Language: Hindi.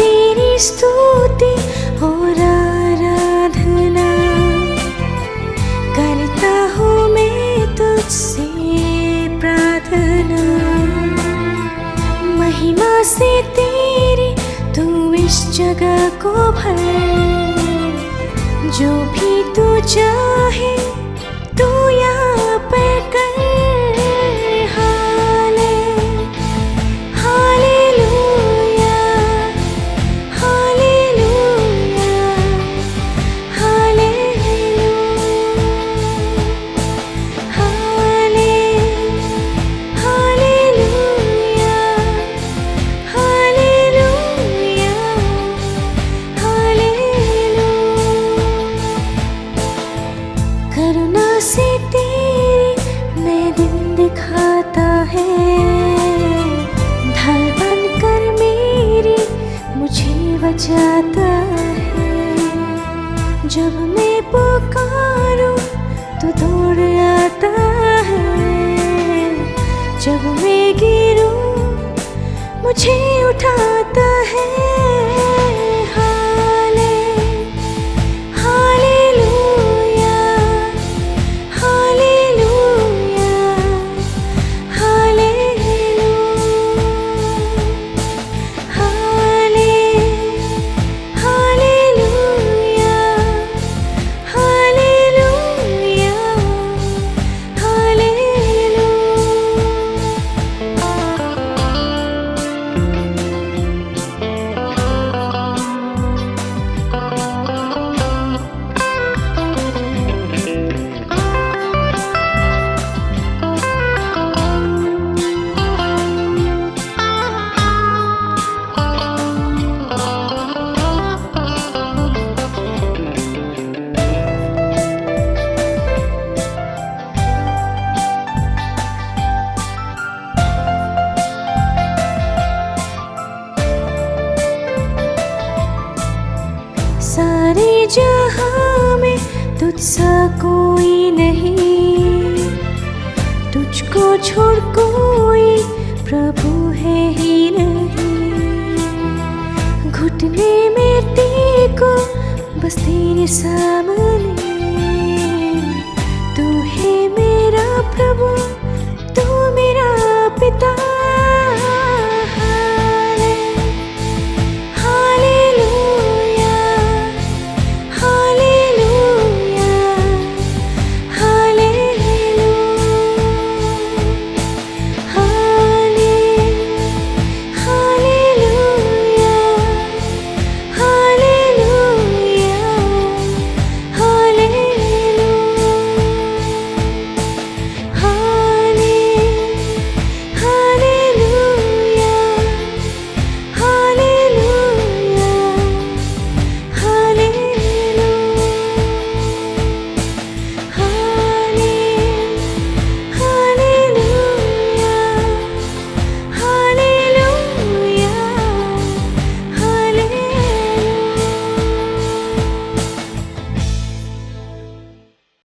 तेरी स्तुति और आराधना करता हूँ मैं तुझसे प्रार्थना। महिमा से तेरी तू इस जगह को भर, जो भी तू चाहे तू यहाँ पर कर। करुणा से तेरी मैं दिन दिखाता है, ढाल बनकर मेरी मुझे बचाता है। जब मैं पुकारूं तो दौड़ आता है, जब मैं गिरूं मुझे उठाता है। सारे जहां में तुझसा कोई नहीं, तुझको छोड़ कोई प्रभु है ही नहीं। घुटने में टेको बस तेरे सामने, तू है मेरा प्रभु, तू मेरा पिता।